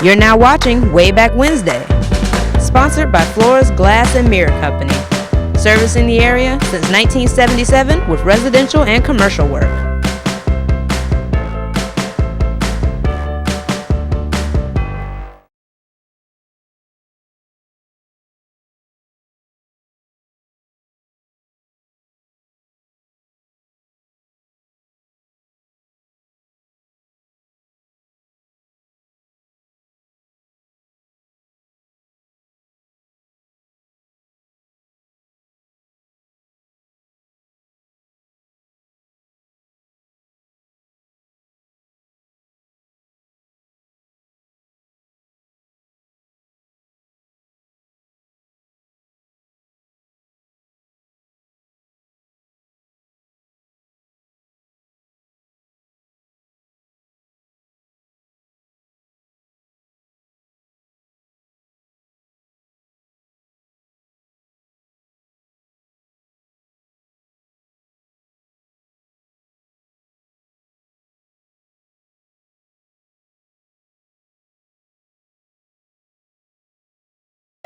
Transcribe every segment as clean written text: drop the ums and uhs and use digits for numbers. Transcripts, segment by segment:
You're now watching Wayback Wednesday, sponsored by Floors Glass and Mirror Company, servicing the area since 1977 with residential and commercial work.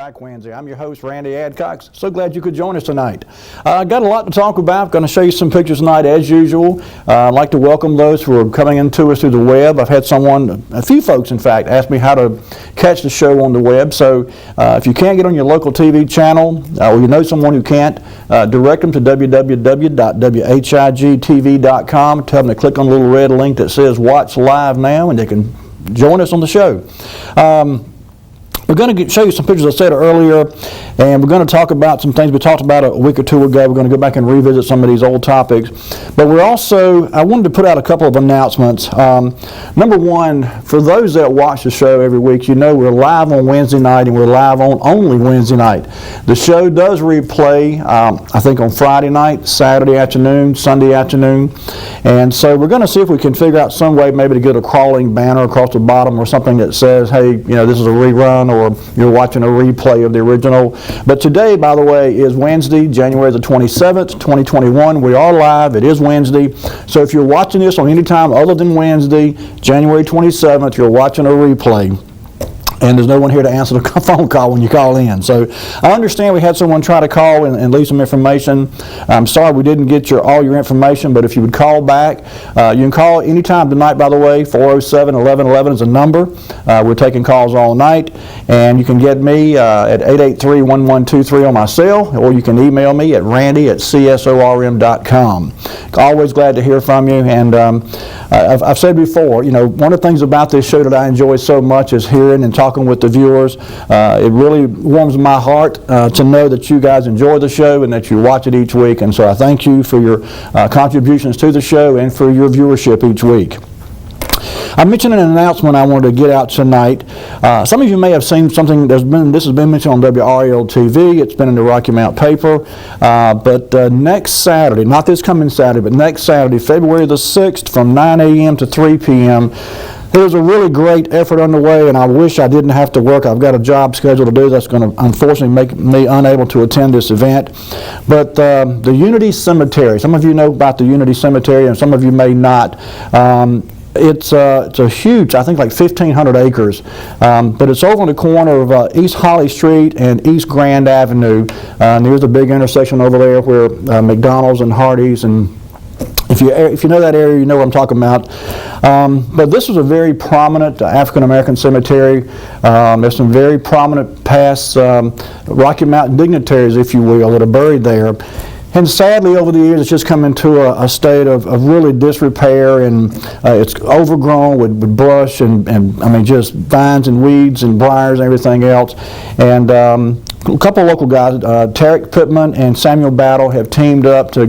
Wayback Wednesday. I'm your host, Randy Adcox. So glad you could join us tonight. I've got a lot to talk about. Going to show you some pictures tonight as usual. I'd like to welcome those who are coming into us through the web. I've had a few folks in fact, ask me how to catch the show on the web. So if you can't get on your local TV channel, or you know someone who can't, direct them to www.whigtv.com. Tell them to click on the little red link that says Watch Live Now, and they can join us on the show. We're going to show you some pictures I said earlier, and we're going to talk about some things we talked about a week or two ago. We're going to go back and revisit some of these old topics. But I wanted to put out a couple of announcements. Number one, for those that watch the show every week, you know we're live on Wednesday night, and we're live on only Wednesday night. The show does replay, I think, on Friday night, Saturday afternoon, Sunday afternoon. And so we're going to see if we can figure out some way maybe to get a crawling banner across the bottom or something that says, hey, this is a rerun, or you're watching a replay of the original. But today, by the way, is Wednesday, January the 27th, 2021. We are live. It is Wednesday. So if you're watching this on any time other than Wednesday, January 27th, you're watching a replay. And there's no one here to answer the phone call when you call in. So I understand we had someone try to call and leave some information. I'm sorry we didn't get all your information, but if you would call back, you can call anytime tonight, by the way. 407-1111 is a number. We're taking calls all night. And you can get me at 883-1123 on my cell, or you can email me at randy@csorm.com. Always glad to hear from you. And I've said before, one of the things about this show that I enjoy so much is hearing and talking with the viewers. It really warms my heart to know that you guys enjoy the show and that you watch it each week. And so I thank you for your contributions to the show and for your viewership each week. I mentioned an announcement I wanted to get out tonight. Some of you may have seen something. This has been mentioned on WRL TV. It's been in the Rocky Mount paper. But next Saturday, not this coming Saturday, but next Saturday, February the 6th, from 9 a.m. to 3 p.m., there's a really great effort underway, and I wish I didn't have to work. I've got a job schedule to do that's going to unfortunately make me unable to attend this event. But the Unity Cemetery, some of you know about the Unity Cemetery, and some of you may not. It's a huge, I think like 1,500 acres, but it's over on the corner of East Holly Street and East Grand Avenue. There's a big intersection over there where McDonald's and Hardee's, and if you know that area, you know what I'm talking about. But this was a very prominent African-American cemetery. There's some very prominent past Rocky Mountain dignitaries, if you will, that are buried there. And sadly, over the years, it's just come into a state of really disrepair, and it's overgrown with brush and I mean just vines and weeds and briars and everything else. And a couple of local guys, Tarek Pittman and Samuel Battle, have teamed up to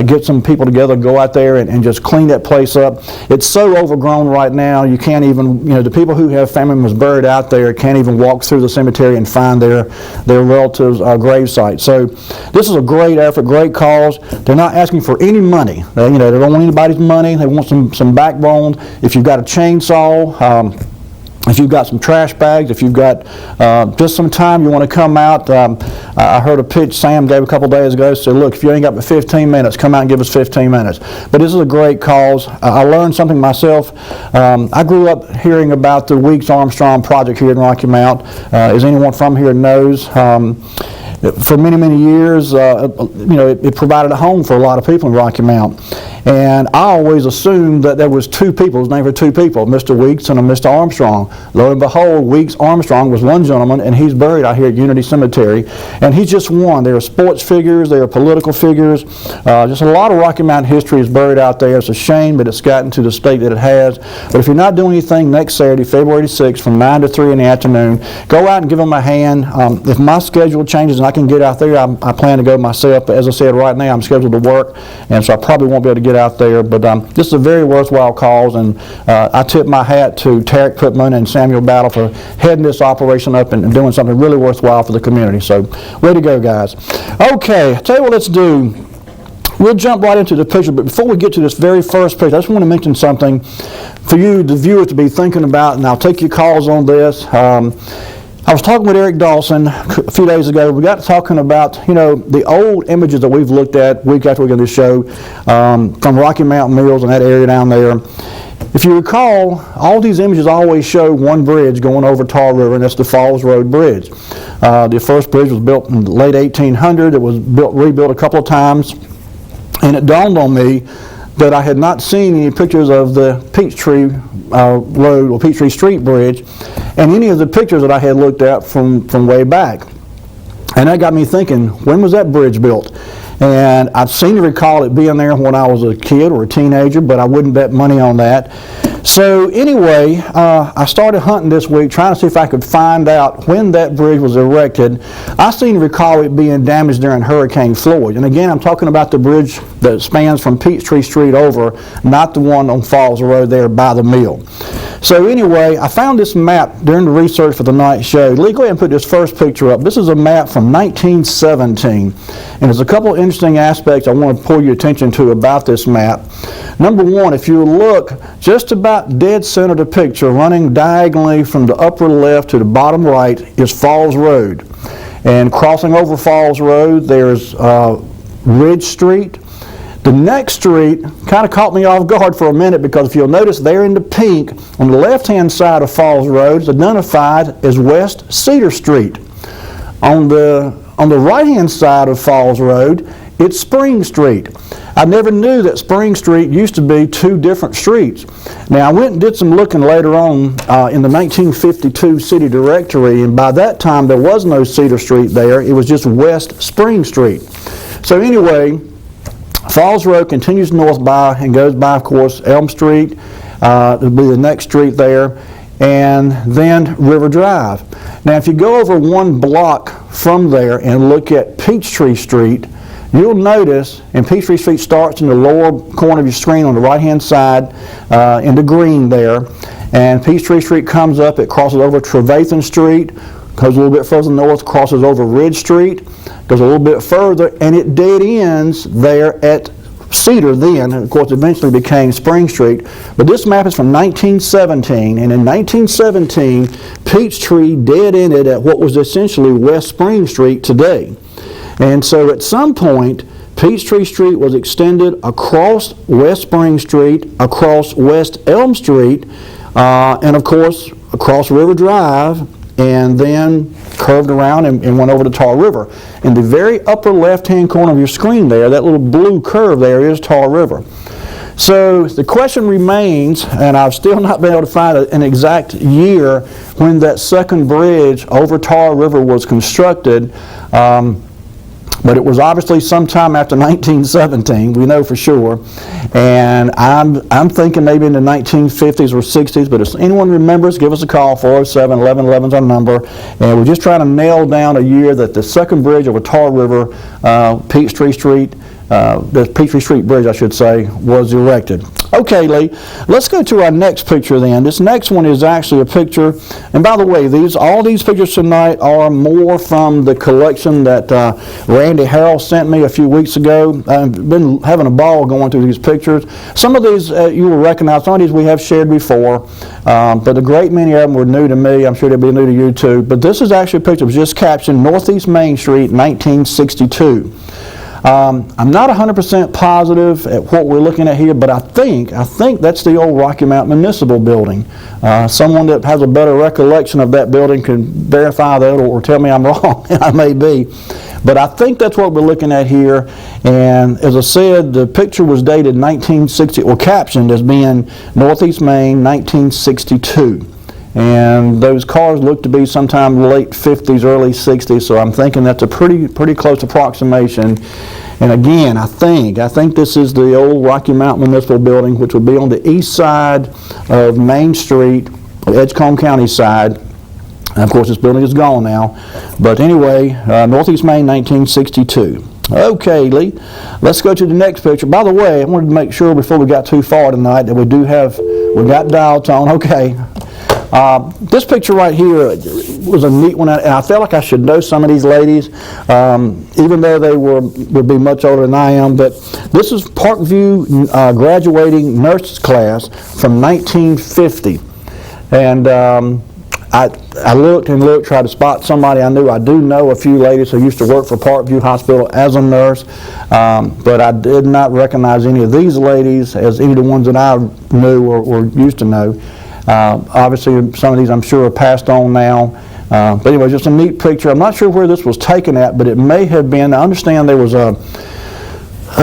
get some people together, go out there and just clean that place up. It's so overgrown right now, you can't even, the people who have family members buried out there can't even walk through the cemetery and find their relatives' grave site. So this is a great effort, great cause. They're not asking for any money. They don't want anybody's money. They want some backbone. If you've got a chainsaw, If you've got some trash bags, if you've got just some time you want to come out, I heard a pitch Sam gave a couple days ago, said, look, if you ain't got but 15 minutes, come out and give us 15 minutes. But this is a great cause. I learned something myself. I grew up hearing about the Weeks Armstrong project here in Rocky Mount. As anyone from here knows, for many, many years, it provided a home for a lot of people in Rocky Mount. And I always assumed that there was two people, his name for two people, Mr. Weeks and a Mr. Armstrong. Lo and behold, Weeks Armstrong was one gentleman, and he's buried out here at Unity Cemetery. And he's just one. There are sports figures, there are political figures. Just a lot of Rocky Mount history is buried out there. It's a shame that it's gotten to the state that it has. But if you're not doing anything next Saturday, February 6th, from 9 to 3 in the afternoon, go out and give them a hand. If my schedule changes and I can get out there, I plan to go myself. But as I said, right now I'm scheduled to work, and so I probably won't be able to get out there. But this is a very worthwhile cause, and I tip my hat to Tarek Putman and Samuel Battle for heading this operation up and doing something really worthwhile for the community. So, way to go, guys. Okay, I'll tell you what let's do. We'll jump right into the picture, but before we get to this very first picture, I just want to mention something for you, the viewers, to be thinking about, and I'll take your calls on this. I was talking with Eric Dawson a few days ago. We got talking about, the old images that we've looked at week after week on this show from Rocky Mountain Mills and that area down there. If you recall, all these images always show one bridge going over Tar River, and that's the Falls Road Bridge. The first bridge was built in the late 1800s. It was rebuilt a couple of times, and it dawned on me that I had not seen any pictures of the Peachtree Road or Peachtree Street Bridge and any of the pictures that I had looked at from way back. And that got me thinking, when was that bridge built? And I seem to recall it being there when I was a kid or a teenager, but I wouldn't bet money on that. So anyway, I started hunting this week, trying to see if I could find out when that bridge was erected. I seem to recall it being damaged during Hurricane Floyd. And again, I'm talking about the bridge that spans from Peachtree Street over, not the one on Falls Road there by the mill. So anyway, I found this map during the research for the night show. Lee, go ahead and put this first picture up. This is a map from 1917. And there's a couple of interesting aspects I want to pull your attention to about this map. Number one, if you look just about dead center of the picture, running diagonally from the upper left to the bottom right is Falls Road. And crossing over Falls Road, there's Ridge Street. The next street kind of caught me off guard for a minute, because if you'll notice there in the pink on the left-hand side of Falls Road is identified as West Cedar Street. On the right-hand side of Falls Road, it's Spring Street. I never knew that Spring Street used to be two different streets. Now, I went and did some looking later on in the 1952 city directory, and by that time there was no Cedar Street there. It was just West Spring Street. So anyway, Falls Road continues north by and goes by, of course, Elm Street. It'll be the next street there, and then River Drive. Now, if you go over one block from there and look at Peachtree Street, you'll notice, and Peachtree Street starts in the lower corner of your screen on the right-hand side in the green there, and Peachtree Street comes up, it crosses over Trevathan Street, goes a little bit further north, crosses over Ridge Street, goes a little bit further, and it dead ends there at Cedar then, and of course eventually became Spring Street. But this map is from 1917, and in 1917, Peachtree dead ended at what was essentially West Spring Street today. And so at some point, Peachtree Street was extended across West Spring Street, across West Elm Street, and of course across River Drive, and then curved around and went over to Tar River. In the very upper left-hand corner of your screen there, that little blue curve there is Tar River. So the question remains, and I've still not been able to find an exact year when that second bridge over Tar River was constructed, but it was obviously sometime after 1917, we know for sure. And I'm thinking maybe in the 1950s or 60s, but if anyone remembers, give us a call, 407-1111 is our number. And we're just trying to nail down a year that the second bridge over Tar River, Peachtree Street, the Peachtree Street Bridge, I should say, was erected. Okay, Lee, let's go to our next picture then. This next one is actually a picture, and by the way, all these pictures tonight are more from the collection that Randy Harrell sent me a few weeks ago. I've been having a ball going through these pictures. Some of these you will recognize, some of these we have shared before, but a great many of them were new to me. I'm sure they'll be new to you too. But this is actually a picture that was just captioned Northeast Main Street, 1962. I'm not 100% positive at what we're looking at here, but I think that's the old Rocky Mount Municipal Building. Someone that has a better recollection of that building can verify that or tell me I'm wrong. I may be. But I think that's what we're looking at here. And as I said, the picture was dated 1960, or captioned as being Northeast Main, 1962. And those cars look to be sometime late 50s, early 60s, so I'm thinking that's a pretty close approximation. And again, I think this is the old Rocky Mount Municipal Building, which would be on the east side of Main Street, Edgecombe County side. And of course, this building is gone now. But anyway, Northeast Main, 1962. Okay, Lee, let's go to the next picture. By the way, I wanted to make sure before we got too far tonight that we got dial tone. Okay. This picture right here was a neat one, and I felt like I should know some of these ladies, even though they would be much older than I am. But this is Parkview graduating nurses class from 1950, and I looked and looked, tried to spot somebody I knew. I do know a few ladies who used to work for Parkview Hospital as a nurse, but I did not recognize any of these ladies as any of the ones that I knew or used to know. Obviously, some of these I'm sure are passed on now. But anyway, just a neat picture. I'm not sure where this was taken at, but it may have been. I understand there was I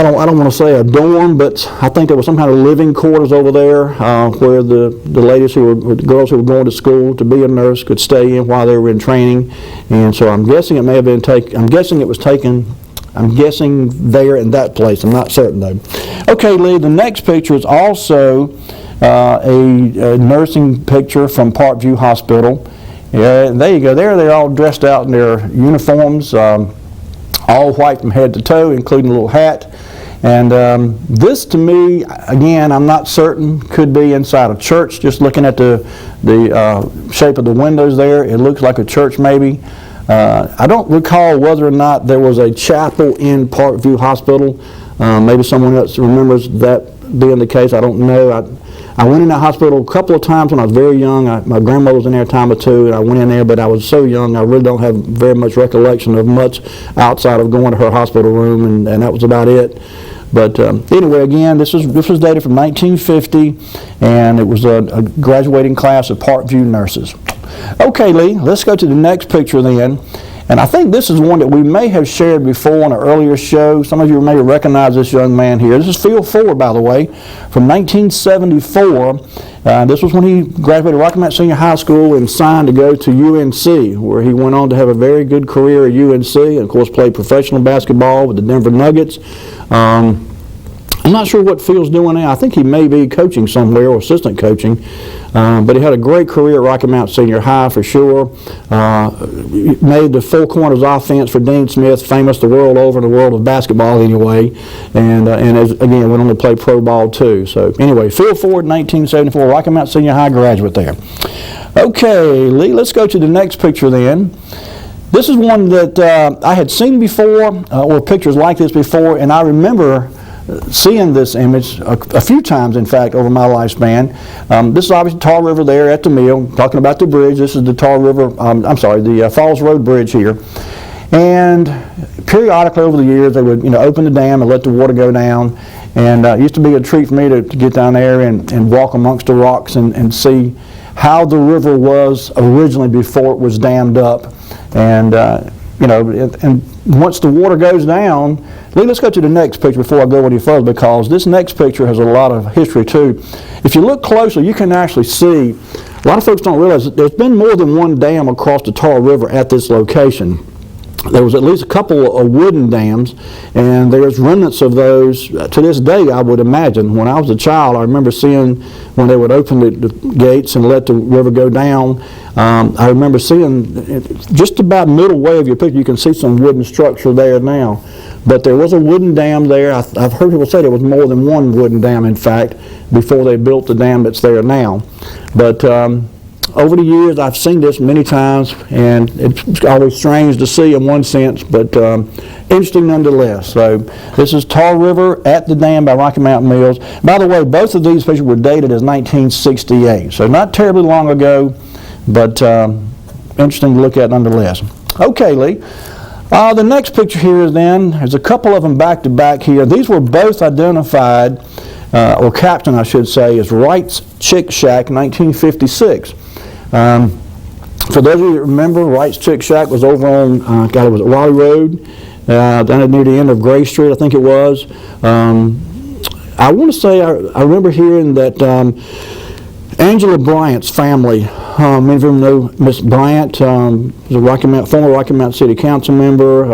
don't want to say a dorm, but I think there was some kind of living quarters over there where the ladies the girls who were going to school to be a nurse could stay in while they were in training. And so I'm guessing it may have been taken. I'm guessing it was taken. I'm guessing there in that place. I'm not certain though. Okay, Lee. The next picture is also a nursing picture from Parkview Hospital. Yeah, there you go. There they're all dressed out in their uniforms, all white from head to toe, including a little hat. And this, to me, again, I'm not certain, could be inside a church. Just looking at the shape of the windows there, it looks like a church maybe. I don't recall whether or not there was a chapel in Parkview Hospital. Maybe someone else remembers that being the case. I don't know. I went in that hospital a couple of times when I was very young. My grandmother was in there a time or two, and I went in there, but I was so young I really don't have very much recollection of much outside of going to her hospital room, and that was about it. But anyway, again, this was dated from 1950, and it was a graduating class of Parkview nurses. Okay, Lee, let's go to the next picture then. And I think this is one that we may have shared before on an earlier show. Some of you may recognize this young man here. This is Phil Ford, by the way, from 1974. This was when he graduated Rocky Mount Senior High School and signed to go to UNC, where he went on to have a very good career at UNC, and of course played professional basketball with the Denver Nuggets. I'm not sure what Phil's doing now. I think he may be coaching somewhere or assistant coaching. But he had a great career at Rocky Mount Senior High for sure. Made the Four Corners offense for Dean Smith famous the world over in the world of basketball anyway. And again, went on to play pro ball too. So anyway, Phil Ford, 1974, Rocky Mount Senior High graduate there. Okay, Lee, let's go to the next picture then. This is one that I had seen before, or pictures like this before, and I remember seeing this image a few times, in fact, over my lifespan. This is obviously Tar River there at the mill, talking about the bridge. This is the Tar River, the Falls Road Bridge here. And periodically over the years, they would open the dam and let the water go down. And it used to be a treat for me to get down there and walk amongst the rocks and see how the river was originally before it was dammed up. And and once the water goes down, let's go to the next picture before I go any further, because this next picture has a lot of history too. If you look closely, you can actually see, a lot of folks don't realize that there's been more than one dam across the Tar River at this location. there was at least a couple of wooden dams, and there's remnants of those to this day, I would imagine. When I was a child, I remember seeing when they would open the gates and let the river go down. I remember seeing just about middle way of your picture, you can see some wooden structure there now. But there was a wooden dam there. I've heard people say there was more than one wooden dam, in fact, before they built the dam that's there now. But over the years, I've seen this many times, and it's always strange to see in one sense, but interesting nonetheless. So this is Tar River at the dam by Rocky Mountain Mills. By the way, both of these pictures were dated as 1968, so not terribly long ago, but interesting to look at nonetheless. Okay, Lee. The next picture here is there's a couple of them back to back here. These were both identified, or captioned I should say, as Wright's Chick Shack 1956. For those of you that remember, Wright's Chick Shack was over on, it was at Raleigh Road, down near the end of Gray Street, I think it was. I want to say, I remember hearing that Angela Bryant's family, many of them know Miss Bryant, was a former Rocky Mountain City Council member,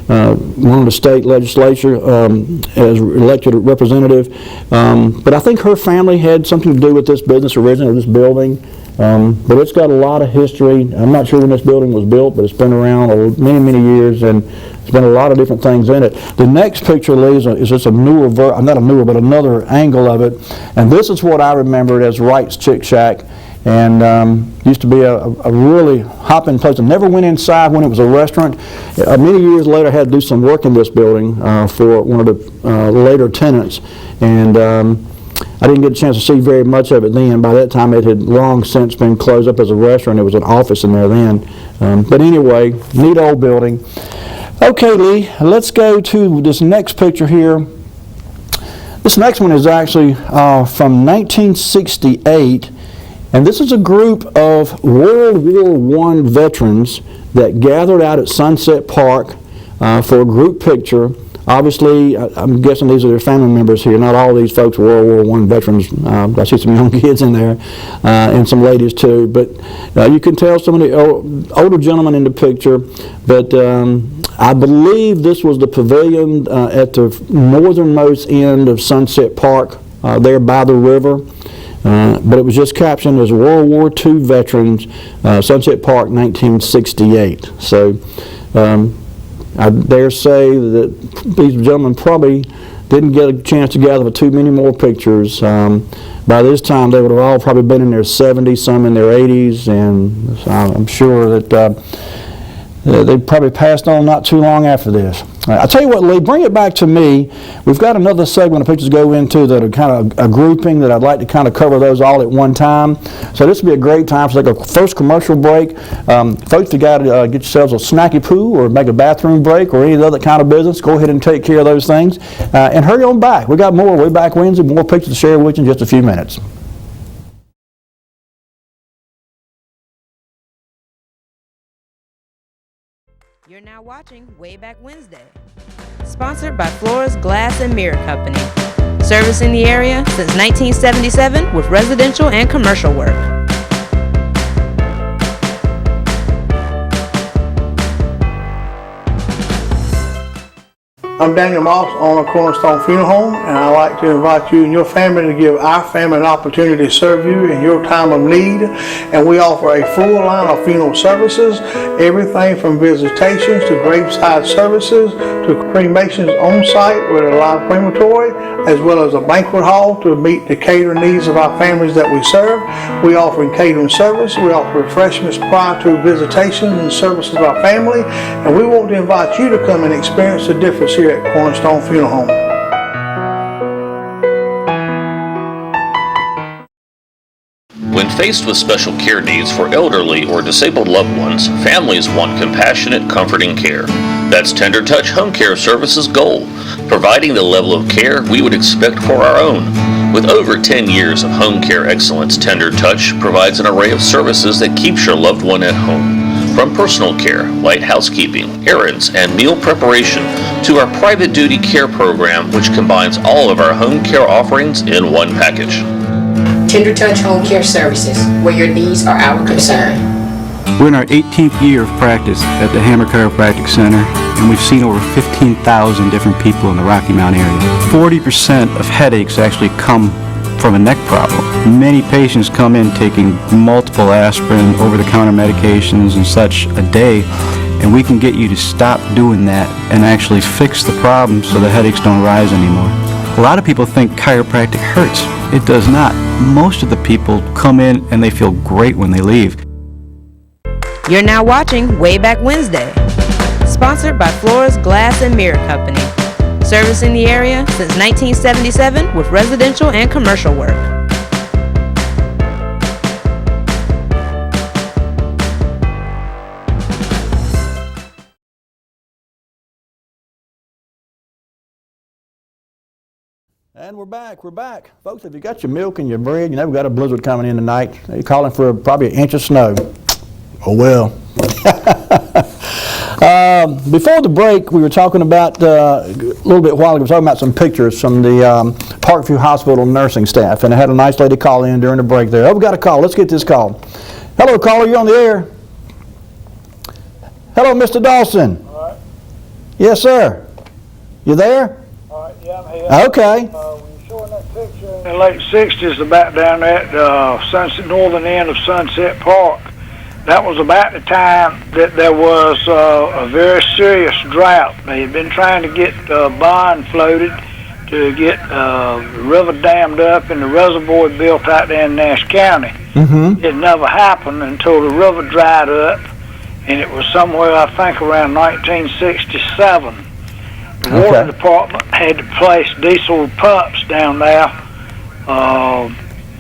one of the state legislature as elected representative. But I think her family had something to do with this business originally, this building. But it's got a lot of history. I'm not sure when this building was built, but it's been around many, many years, and there's been a lot of different things in it. The next picture, Lee, is just a newer, not a newer, but another angle of it. And this is what I remembered as Wright's Chick Shack. And used to be a really hopping place. I never went inside when it was a restaurant. Many years later, I had to do some work in this building for one of the later tenants. And I didn't get a chance to see very much of it then. By that time, it had long since been closed up as a restaurant. There was an office in there then. But anyway, neat old building. Okay, Lee, let's go to this next picture here. This next one is actually from 1968. And this is a group of World War I veterans that gathered out at Sunset Park for a group picture. Obviously, I'm guessing these are their family members here. Not all of these folks were World War I veterans. I see some young kids in there and some ladies too. But you can tell some of the older gentlemen in the picture. But I believe this was the pavilion at the northernmost end of Sunset Park there by the river. But it was just captioned as World War II Veterans, Sunset Park, 1968. So I dare say that these gentlemen probably didn't get a chance to gather for too many more pictures. By this time, they would have all probably been in their 70s, some in their 80s, and I'm sure that they probably passed on not too long after this. I'll tell you what, Lee, bring it back to me. We've got another segment of pictures to go into that are kind of a grouping that I'd like to kind of cover those all at one time. So this would be a great time to take a first commercial break. Folks, if you got to get yourselves a snacky poo or make a bathroom break or any other kind of business, go ahead and take care of those things. And hurry on back. We got more Wayback Wednesday, more pictures to share with you in just a few minutes. You're now watching Wayback Wednesday, sponsored by Flores Glass and Mirror Company, servicing the area since 1977 with residential and commercial work. I'm Daniel Moss, owner of Cornstalk Funeral Home, and I'd like to invite you and your family to give our family an opportunity to serve you in your time of need. And we offer a full line of funeral services, everything from visitations to graveside services to cremations on site with a live crematory, as well as a banquet hall to meet the catering needs of our families that we serve. We offer catering service. We offer refreshments prior to visitations and services of our family, and we want to invite you to come and experience the difference here at Cornstalk Funeral Home. When faced with special care needs for elderly or disabled loved ones, families want compassionate, comforting care. That's Tender Touch Home Care Services' goal, providing the level of care we would expect for our own. With over 10 years of home care excellence, Tender Touch provides an array of services that keeps your loved one at home. From personal care, light housekeeping, errands, and meal preparation, to our private duty care program, which combines all of our home care offerings in one package. Tender Touch Home Care Services, where your needs are our concern. We're in our 18th year of practice at the Hammer Chiropractic Center, and we've seen over 15,000 different people in the Rocky Mount area. 40% of headaches actually come from a neck problem. Many patients come in taking multiple aspirin, over-the-counter medications and such a day, and we can get you to stop doing that and actually fix the problem so the headaches don't rise anymore. A lot of people think chiropractic hurts. It does not. Most of the people come in and they feel great when they leave. You're now watching Wayback Wednesday, sponsored by Flores Glass and Mirror Company, servicing the area since 1977 with residential and commercial work. And we're back. Folks, if you got your milk and your bread, you know we've got a blizzard coming in tonight. They're calling for probably an inch of snow. Oh well. Before the break, we were talking about, a little bit while ago, we were talking about some pictures from the Parkview Hospital nursing staff. And I had a nice lady call in during the break there. Oh, we got a call. Let's get this call. Hello, caller. You're on the air. Hello, Mr. Dawson. All right. Yes, sir. You there? All right, yeah, I'm here. Okay. When you're showing that picture in the late 60s about down at Sunset, northern end of Sunset Park, that was about the time that there was a very serious drought. They had been trying to get a bond floated to get the river dammed up and the reservoir built out there in Nash County. Mm-hmm. It never happened until the river dried up, and it was somewhere, I think, around 1967. The water department had to place diesel pumps down there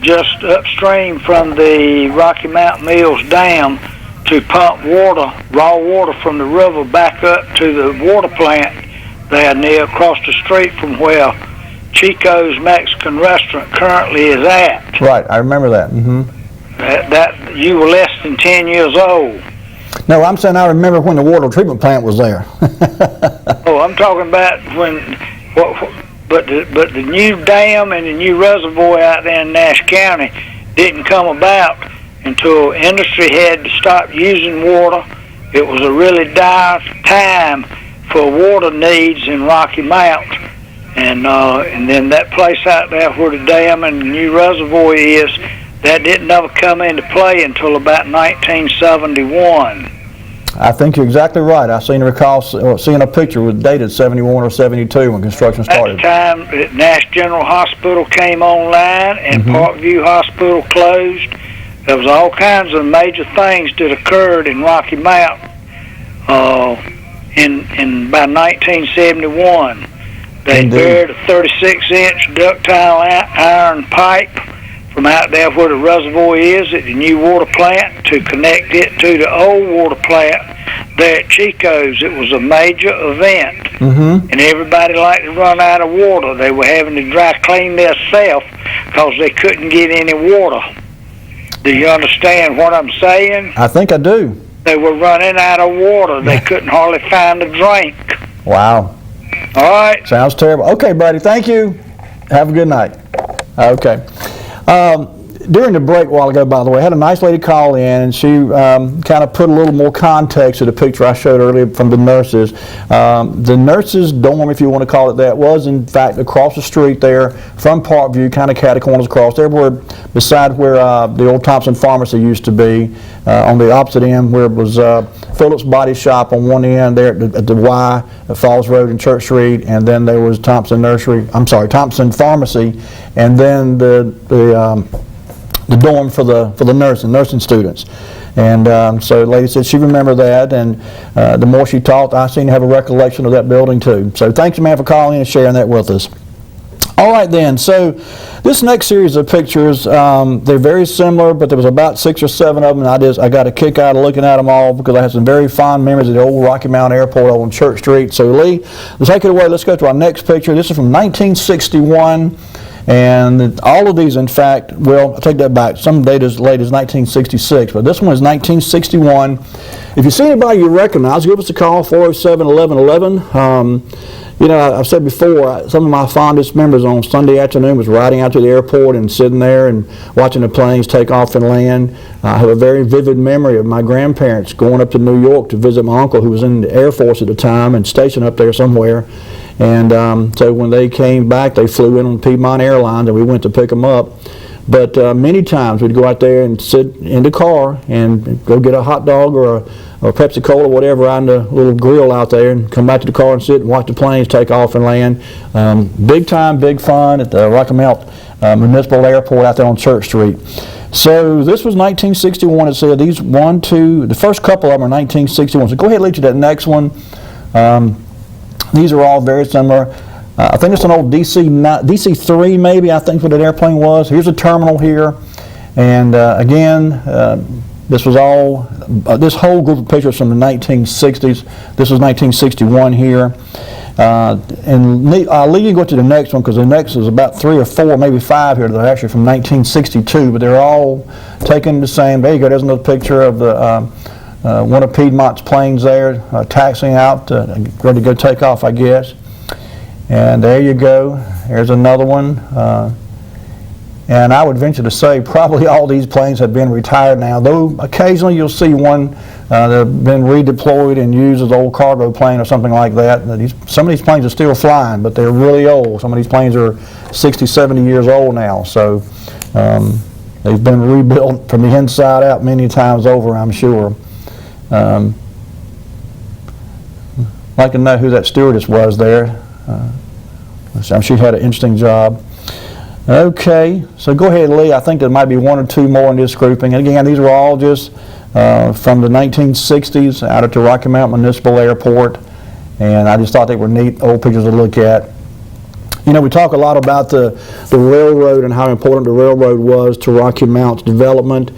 just upstream from the Rocky Mountain Mills Dam to pump water, raw water from the river back up to the water plant there near across the street from where Chico's Mexican Restaurant currently is at. Right, I remember that. Mm-hmm. That you were less than 10 years old. No, I'm saying I remember when the water treatment plant was there. Oh, I'm talking about when, but the new dam and the new reservoir out there in Nash County didn't come about until industry had to stop using water. It was a really dire time for water needs in Rocky Mount, and then that place out there where the dam and the new reservoir is, that didn't ever come into play until about 1971. I think you're exactly right. I seem to recall seeing a picture with dated 71 or 72 when construction started. At the time, Nash General Hospital came online and Parkview Hospital closed. There was all kinds of major things that occurred in Rocky Mount in by 1971. They buried a 36-inch ductile iron pipe from out there where the reservoir is at the new water plant to connect it to the old water plant there at Chico's. It was a major event, and everybody liked to run out of water. They were having to dry clean themselves because they couldn't get any water. Do you understand what I'm saying? I think I do. They were running out of water. They couldn't hardly find a drink. Wow. All right. Sounds terrible. Okay, buddy, thank you. Have a good night. Okay. During the break a while ago, by the way, I had a nice lady call in, and she kind of put a little more context to the picture I showed earlier from the nurses. The nurses' dorm, if you want to call it that, was in fact across the street there from Parkview, kind of catty corners across. There were beside where the old Thompson Pharmacy used to be, on the opposite end where it was Phillips Body Shop on one end there at the Y at Falls Road and Church Street, and then there was Thompson Thompson Pharmacy, and then the dorm for the nursing students. And so the lady said she remembered that, and the more she talked, I seem to have a recollection of that building too. So thanks, man, for calling and sharing that with us. All right then, so this next series of pictures, they're very similar, but there was about 6 or 7 of them, and I got a kick out of looking at them all because I had some very fond memories of the old Rocky Mount Airport over on Church Street. So Lee, let's take it away. Let's go to our next picture. This is from 1961. And all of these, in fact, well, I take that back. Some data as late as 1966, but this one is 1961. If you see anybody you recognize, give us a call, 407-1111. You know, I've said before, some of my fondest memories on Sunday afternoon was riding out to the airport and sitting there and watching the planes take off and land. I have a very vivid memory of my grandparents going up to New York to visit my uncle, who was in the Air Force at the time and stationed up there somewhere. And so when they came back, they flew in on Piedmont Airlines, and we went to pick them up. But many times we'd go out there and sit in the car and go get a hot dog or a Pepsi Cola or whatever on the little grill out there, and come back to the car and sit and watch the planes take off and land. Big time, big fun at the Rocky Mount Municipal Airport out there on Church Street. So this was 1961. It said these the first couple of them are 1961. So go ahead and lead to that next one. These are all very similar. I think it's an old DC-3 maybe, I think what that airplane was. Here's a terminal here. And again, this was all, this whole group of pictures from the 1960s. This was 1961 here. And I'll leave you go to the next one, because the next is about 3 or 4, maybe 5 here that are actually from 1962, but they're all taken the same. There you go, there's another picture of the one of Piedmont's planes there, taxiing out, ready to go take off, I guess. And there you go, there's another one. And I would venture to say probably all these planes have been retired now, though occasionally you'll see one that have been redeployed and used as an old cargo plane or something like that. Some of these planes are still flying, but they're really old. Some of these planes are 60, 70 years old now. So they've been rebuilt from the inside out many times over, I'm sure. I'd like to know who that stewardess was there. I'm sure she had an interesting job. Okay, so go ahead, Lee. I think there might be 1 or 2 more in this grouping. And again, these are all just from the 1960s out at the Rocky Mount Municipal Airport. And I just thought they were neat old pictures to look at. You know, we talk a lot about the railroad and how important the railroad was to Rocky Mount's development,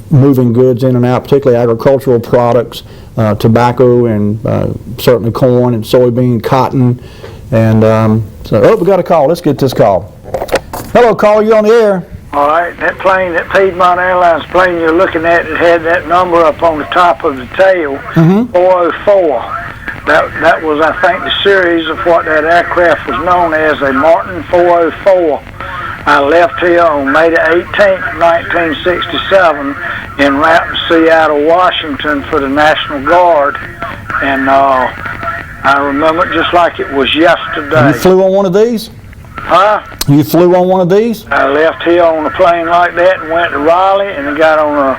moving goods in and out, particularly agricultural products, tobacco and certainly corn and soybean, cotton. And so, we got a call. Let's get this call. Hello, caller, you on the air. All right, that plane, that Piedmont Airlines plane you're looking at, it had that number up on the top of the tail, 404. That was, I think, the series of what that aircraft was known as, a Martin 404. I left here on May the 18th, 1967, en route to Seattle, Washington for the National Guard. And I remember it just like it was yesterday. You flew on one of these? Huh? You flew on one of these? I left here on a plane like that and went to Raleigh, and I got on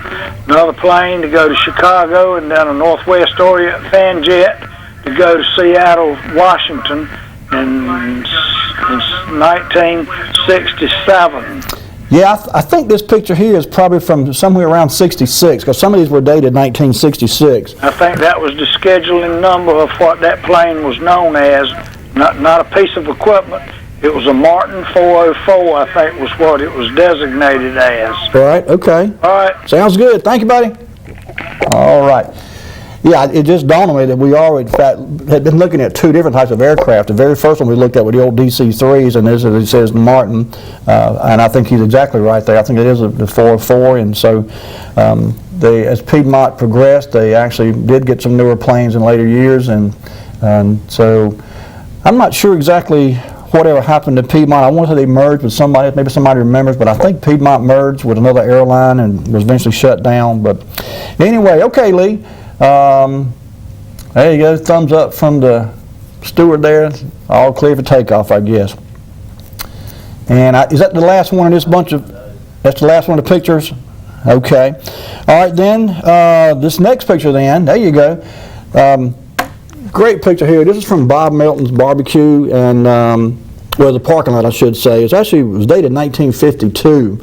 another plane to go to Chicago, and down a Northwest Orient Fanjet to go to Seattle, Washington in 1967. Yeah, I think this picture here is probably from somewhere around 66, because some of these were dated 1966. I think that was the scheduling number of what that plane was known as, not a piece of equipment. It was a Martin 404, I think was what it was designated as. All right, okay. All right. Sounds good. Thank you, buddy. All right. Yeah, it just dawned on me that we already, in fact, had been looking at 2 different types of aircraft. The very first one we looked at were the old DC-3s, and this, as it says, Martin, and I think he's exactly right there. I think it is the 404, and so as Piedmont progressed, they actually did get some newer planes in later years, and so I'm not sure exactly whatever happened to Piedmont. I want to say they merged with somebody, maybe somebody remembers, but I think Piedmont merged with another airline and was eventually shut down. But anyway, okay, Lee. There you go, thumbs up from the steward there. All clear for takeoff, I guess. And is that the last one in this bunch of, that's the last one of the pictures? Okay. All right, then, this next picture then, there you go. Great picture here. This is from Bob Melton's Barbecue, and, well, the parking lot, I should say. It was dated 1952.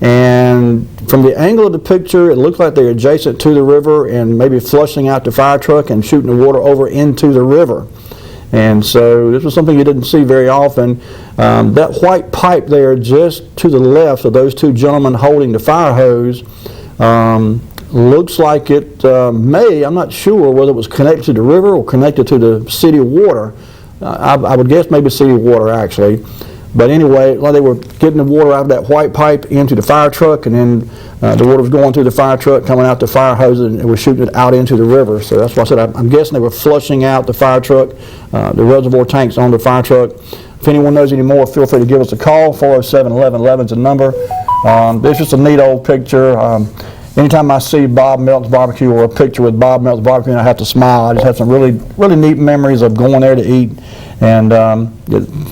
And from the angle of the picture, it looks like they're adjacent to the river and maybe flushing out the fire truck and shooting the water over into the river. And so this was something you didn't see very often. That white pipe there just to the left of those 2 gentlemen holding the fire hose looks like it I'm not sure whether it was connected to the river or connected to the city water. I would guess maybe city water, actually. But anyway, while they were getting the water out of that white pipe into the fire truck, and then the water was going through the fire truck, coming out the fire hose, and they were shooting it out into the river. So that's why I said I'm guessing they were flushing out the fire truck, the reservoir tanks on the fire truck. If anyone knows any more, feel free to give us a call. 407-1111 is the number. It's just a neat old picture. Anytime I see Bob Melton's Barbecue or a picture with Bob Melton's Barbecue, I have to smile. I just have some really, really neat memories of going there to eat, and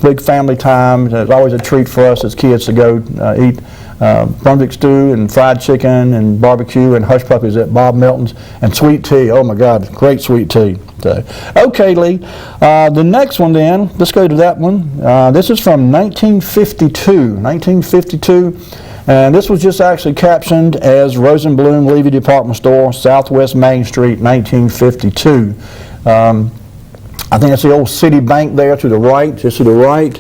big family time. It's always a treat for us as kids to go eat Brunswick stew and fried chicken and barbecue and hush puppies at Bob Melton's, and sweet tea. Oh my God, great sweet tea. So, okay, Lee. The next one then, let's go to that one. This is from 1952. And this was just actually captioned as Rosenblum Levy Department Store, Southwest Main Street, 1952. I think that's the old City Bank there to the right, just to the right.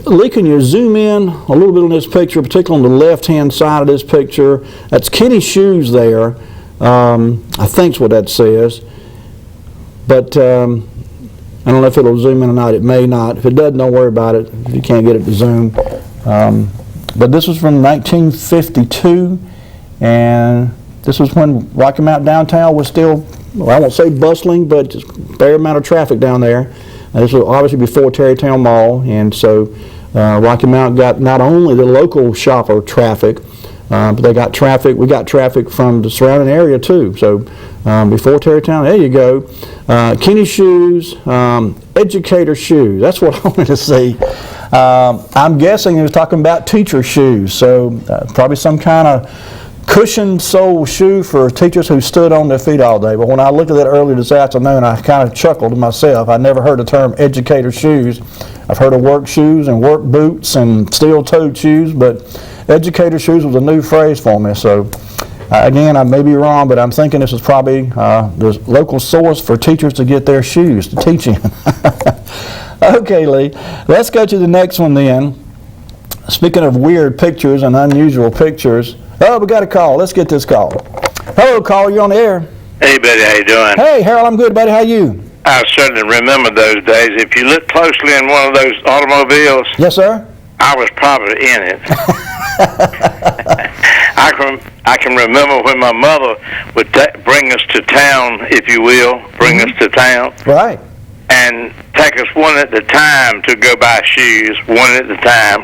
Lee, can you zoom in a little bit on this picture, particularly on the left-hand side of this picture? That's Kenny's Shoes there, I think is what that says. But I don't know if it'll zoom in or not. It may not. If it doesn't, don't worry about it. If you can't get it to zoom. But this was from 1952, and this was when Rocky Mount downtown was still, well, I won't say bustling, but just a fair amount of traffic down there. This was obviously before Tarrytown Mall, and so Rocky Mount got not only the local shopper traffic, but they got traffic. We got traffic from the surrounding area too. So before Tarrytown, there you go. Kenny Shoes, Educator Shoes. That's what I wanted to see. I'm guessing he was talking about teacher shoes. So probably some kind of cushioned sole shoe for teachers who stood on their feet all day. But when I looked at that earlier this afternoon, I kind of chuckled to myself. I never heard the term educator shoes. I've heard of work shoes and work boots and steel-toed shoes, but educator shoes was a new phrase for me. So again, I may be wrong, but I'm thinking this is probably the local source for teachers to get their shoes to teach in. Okay, Lee. Let's go to the next one then. Speaking of weird pictures and unusual pictures, oh, we got a call. Let's get this call. Hello, caller. You're on the air. Hey, buddy. How you doing? Hey, Harold. I'm good, buddy. How you? I certainly remember those days. If you look closely in one of those automobiles, yes, sir. I was probably in it. I can remember when my mother would bring us to town, if you will, bring us to town. Right. And take us one at a time to go buy shoes, one at a time,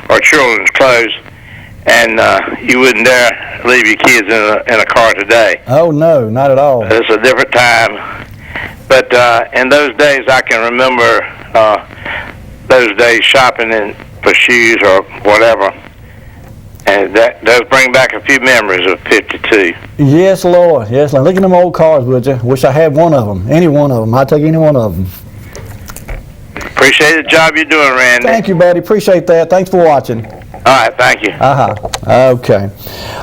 or children's clothes. And you wouldn't dare leave your kids in a car today. Oh, no, not at all. It's a different time. But in those days, I can remember those days shopping for shoes or whatever. And that does bring back a few memories of 52. Yes, Lord. Yes, Lord. Look at them old cars, would you? Wish I had one of them. Any one of them. I'd take any one of them. Appreciate the job you're doing, Randy. Thank you, buddy. Appreciate that. Thanks for watching. All right, thank you. Okay.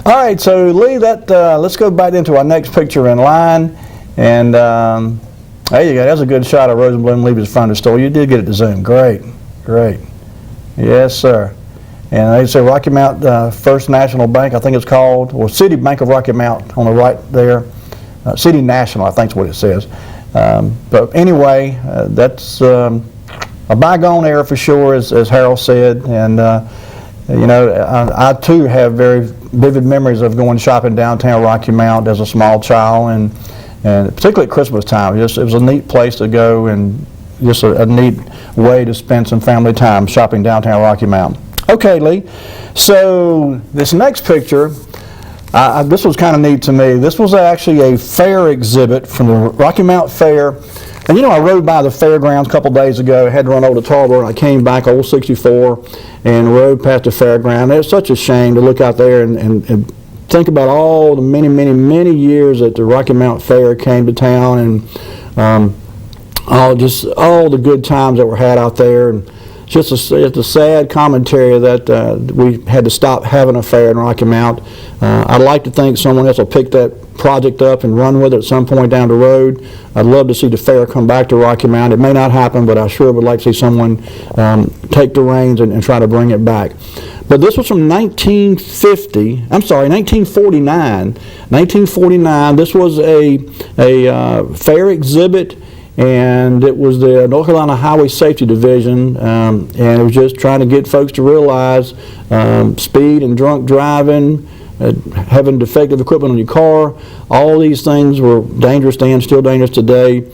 All right, so Lee, let's go back into our next picture in line. And there you go. That's a good shot of Rosenblum Levy's front of the store. You did get it to zoom. Great. Yes, sir. And they say Rocky Mount First National Bank, I think it's called, or City Bank of Rocky Mount on the right there. City National, I think is what it says. But anyway, that's a bygone era for sure, as Harold said. And you know, I too have very vivid memories of going shopping downtown Rocky Mount as a small child, and particularly at Christmas time. It was a neat place to go, and just a neat way to spend some family time shopping downtown Rocky Mount. Okay, Lee. So this next picture, this was kind of neat to me. This was actually a fair exhibit from the Rocky Mount Fair. And you know, I rode by the fairgrounds a couple days ago. I had to run over to Tarboro, and I came back, Old 64, and rode past the fairground. It was such a shame to look out there and think about all the many years that the Rocky Mount Fair came to town, and all the good times that were had out there. And it's a sad commentary that we had to stop having a fair in Rocky Mount. I'd like to think someone else will pick that project up and run with it at some point down the road. I'd love to see the fair come back to Rocky Mount. It may not happen, but I sure would like to see someone take the reins and try to bring it back. But this was from 1949. 1949. This was a fair exhibit, and it was the North Carolina Highway Safety Division, and it was just trying to get folks to realize speed and drunk driving, having defective equipment on your car, all these things were dangerous then, still dangerous today.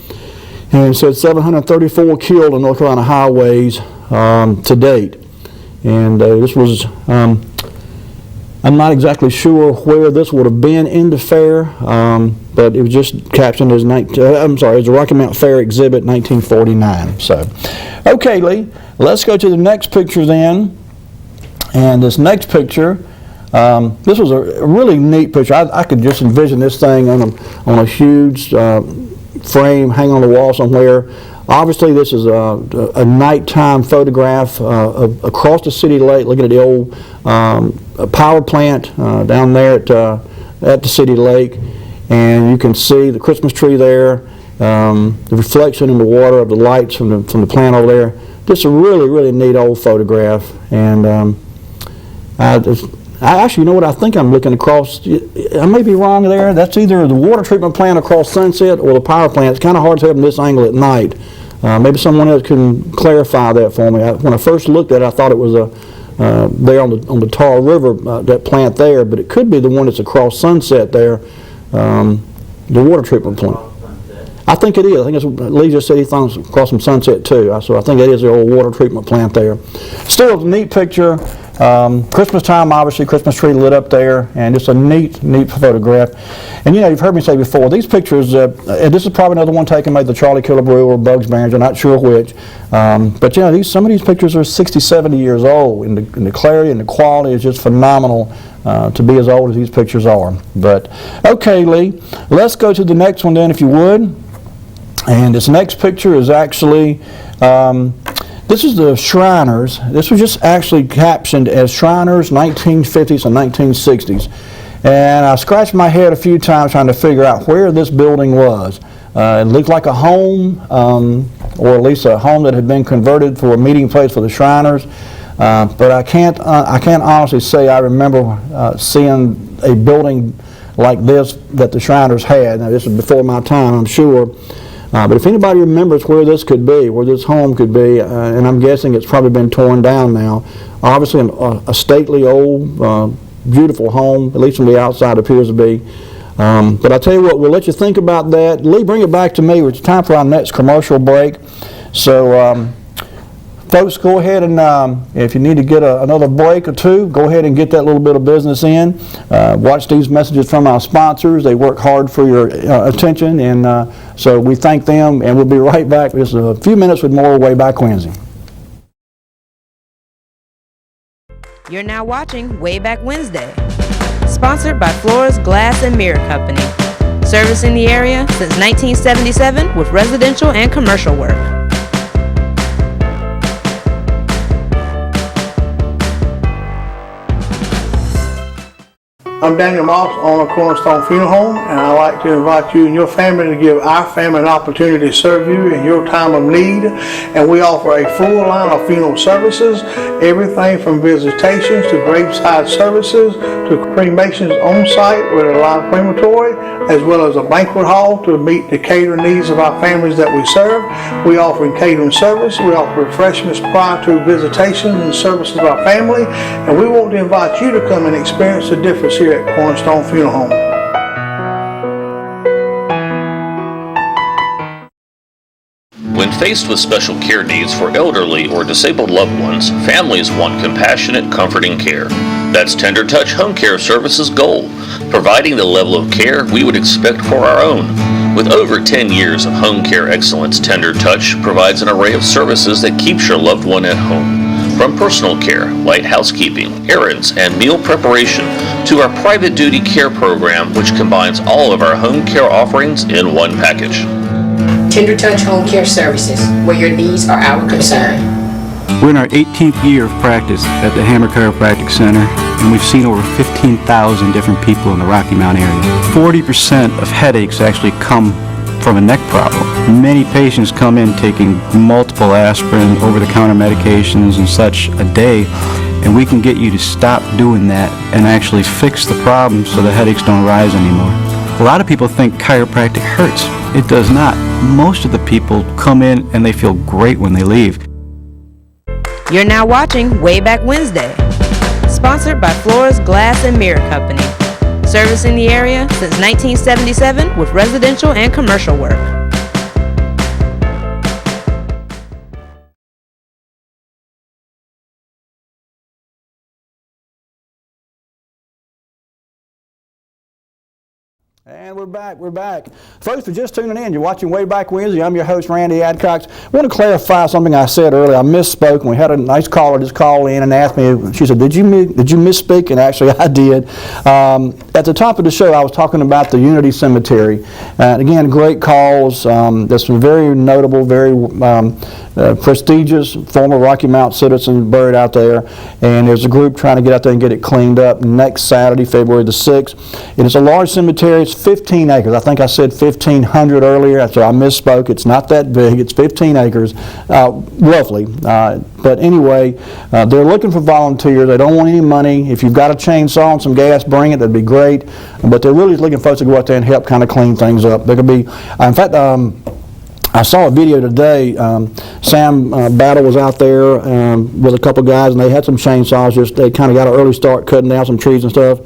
And it said 734 killed on North Carolina highways to date. And this was, I'm not exactly sure where this would have been in the fair, but it was just captioned as, as the Rocky Mount Fair Exhibit 1949. So, okay, Lee, let's go to the next picture then. And this next picture, this was a really neat picture. I could just envision this thing on a huge frame hanging on the wall somewhere. Obviously, this is a nighttime photograph across the city lake, looking at the old power plant down there at the city lake, and you can see the Christmas tree there, the reflection in the water of the lights from the plant over there. Just a really, really neat old photograph. And I actually, you know what, I think I'm looking across, I may be wrong there, that's either the water treatment plant across Sunset or the power plant. It's kind of hard to have from this angle at night. Maybe someone else can clarify that for me. When I first looked at it, I thought it was there on the Tar River, that plant there, but it could be the one that's across Sunset there, the water treatment plant. I think it is. I think it's, Lee just said he thought it was across from Sunset too, so I think it is the old water treatment plant there. Still a neat picture. Christmas time, obviously, Christmas tree lit up there, and just a neat photograph. And you know, you've heard me say before, these pictures, and this is probably another one taken by the Charlie Killebrew or Bugs Barons, I'm not sure which, but you know, some of these pictures are 60, 70 years old, and the clarity and the quality is just phenomenal to be as old as these pictures are. But, okay, Lee, let's go to the next one then, if you would. And this next picture is actually, this is the Shriners. This was just actually captioned as Shriners 1950s and 1960s. And I scratched my head a few times trying to figure out where this building was. It looked like a home, or at least a home that had been converted for a meeting place for the Shriners. But I can't honestly say I remember seeing a building like this that the Shriners had. Now, this is before my time, I'm sure. But if anybody remembers where this could be, where this home could be, and I'm guessing it's probably been torn down now, obviously a stately old, beautiful home, at least from the outside appears to be. But I tell you what, we'll let you think about that. Lee, bring it back to me. It's time for our next commercial break. So, folks, go ahead and if you need to get another break or two, go ahead and get that little bit of business in. Watch these messages from our sponsors. They work hard for your attention, and so we thank them, and we'll be right back in just a few minutes with more Wayback Wednesday. You're now watching Wayback Wednesday, sponsored by Flores Glass and Mirror Company, servicing the area since 1977 with residential and commercial work. I'm Daniel Moss, owner of Cornstalk Funeral Home, and I'd like to invite you and your family to give our family an opportunity to serve you in your time of need. And we offer a full line of funeral services, everything from visitations to graveside services to cremations on site with a live crematory, as well as a banquet hall to meet the catering needs of our families that we serve. We offer catering service. We offer refreshments prior to visitations and services of our family, and we want to invite you to come and experience the difference here at Cornstalk Funeral Home. When faced with special care needs for elderly or disabled loved ones, families want compassionate, comforting care. That's Tender Touch Home Care Services' goal, providing the level of care we would expect for our own. With over 10 years of home care excellence, Tender Touch provides an array of services that keeps your loved one at home. From personal care, light housekeeping, errands, and meal preparation, to our private duty care program, which combines all of our home care offerings in one package. Tender Touch Home Care Services, where your needs are our concern. We're in our 18th year of practice at the Hammer Chiropractic Center, and we've seen over 15,000 different people in the Rocky Mount area. 40% of headaches actually come from a neck problem. Many patients come in taking multiple aspirin, over-the-counter medications and such a day, and we can get you to stop doing that and actually fix the problem so the headaches don't rise anymore. A lot of people think chiropractic hurts. It does not. most of the people come in and they feel great when they leave. You're now watching Wayback Wednesday, sponsored by Flores Glass and Mirror Company, servicing the area since 1977 with residential and commercial work. And we're back. Folks, for just tuning in, you're watching Wayback Wednesday. I'm your host, Randy Adcox. I want to clarify something I said earlier. I misspoke, and we had a nice caller just call in and ask me, she said, did you misspeak? And actually, I did. At the top of the show, I was talking about the Unity Cemetery. And again, great cause. There's some very notable, very prestigious former Rocky Mount citizens buried out there, and there's a group trying to get out there and get it cleaned up next Saturday, February the 6th. It is a large cemetery. It's 15 acres. I think I said 1,500 earlier, so I misspoke. It's not that big. It's 15 acres, roughly. But anyway, they're looking for volunteers. They don't want any money. If you've got a chainsaw and some gas, bring it. That'd be great. But they're really looking for folks to go out there and help kind of clean things up. There could be, in fact, I saw a video today. Sam Battle was out there with a couple guys, and they had some chainsaws. They kind of got an early start cutting down some trees and stuff.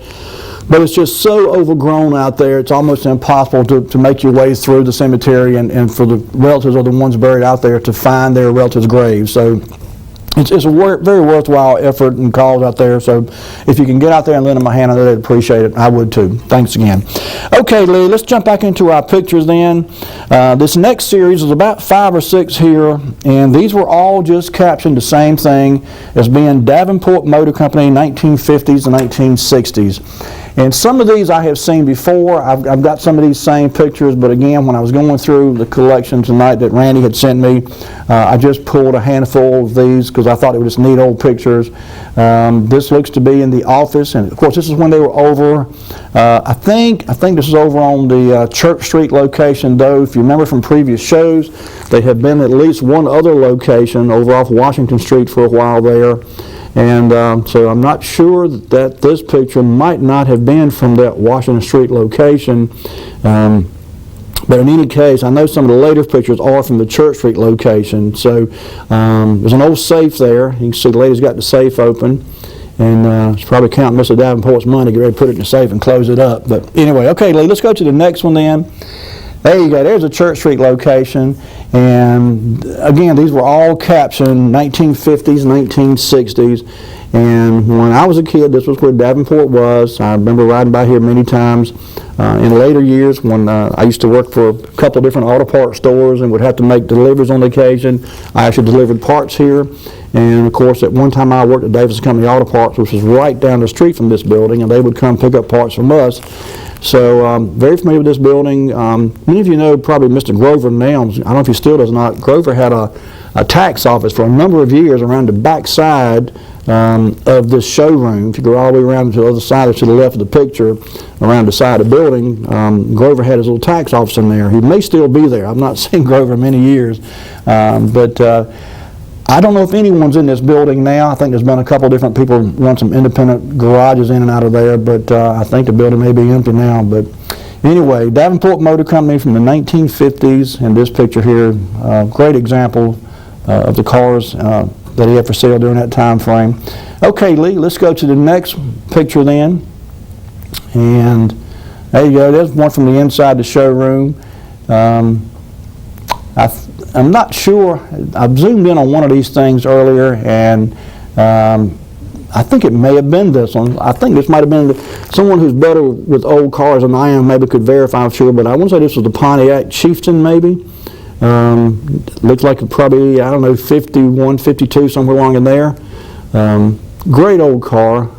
But it's just so overgrown out there, it's almost impossible to make your way through the cemetery and for the relatives of the ones buried out there to find their relatives' graves. So it's a very worthwhile effort and cause out there. So if you can get out there and lend them a hand, I'd appreciate it. I would too. Thanks again. Okay, Lee, let's jump back into our pictures then. This next series is about 5 or 6 here, and these were all just captioned the same thing as being Davenport Motor Company, 1950s and 1960s. And some of these I have seen before. I've got some of these same pictures, but again, when I was going through the collection tonight that Randy had sent me, I just pulled a handful of these because I thought it was just neat old pictures. This looks to be in the office, and of course this is when they were over. I think this is over on the Church Street location, though. If you remember from previous shows, they had been at least one other location over off Washington Street for a while there. And so I'm not sure that this picture might not have been from that Washington Street location. But in any case, I know some of the later pictures are from the Church Street location. So there's an old safe there. You can see the lady's got the safe open. And she's probably counting Mr. Davenport's money, get ready to put it in the safe and close it up. But anyway, okay, Lee, let's go to the next one then. There you go. There's a Church Street location. And again, these were all captioned 1950s, 1960s. And when I was a kid, this was where Davenport was. I remember riding by here many times. In later years, when I used to work for a couple different auto parts stores and would have to make deliveries on occasion, I actually delivered parts here. And of course, at one time I worked at Davis Company Auto Parts, which was right down the street from this building, and they would come pick up parts from us. So very familiar with this building. Many of you know probably Mr. Grover Nelms. I don't know if he still does or not. Grover had a tax office for a number of years around the back side of this showroom. If you go all the way around to the other side or to the left of the picture, around the side of the building, Grover had his little tax office in there. He may still be there. I've not seen Grover in many years. But I don't know if anyone's in this building now. I think there's been a couple different people run some independent garages in and out of there, but I think the building may be empty now. But anyway, Davenport Motor Company from the 1950s, and this picture here, great example of the cars that he had for sale during that time frame. Okay, Lee, let's go to the next picture then. And there you go. There's one from the inside the showroom. I'm not sure. I've zoomed in on one of these things earlier, and I think it may have been this one. I think this might have been someone who's better with old cars than I am, maybe could verify, I'm sure, but I want to say this was the Pontiac Chieftain, maybe. Looks like it probably, I don't know, 51, 52, somewhere along in there. Great old car.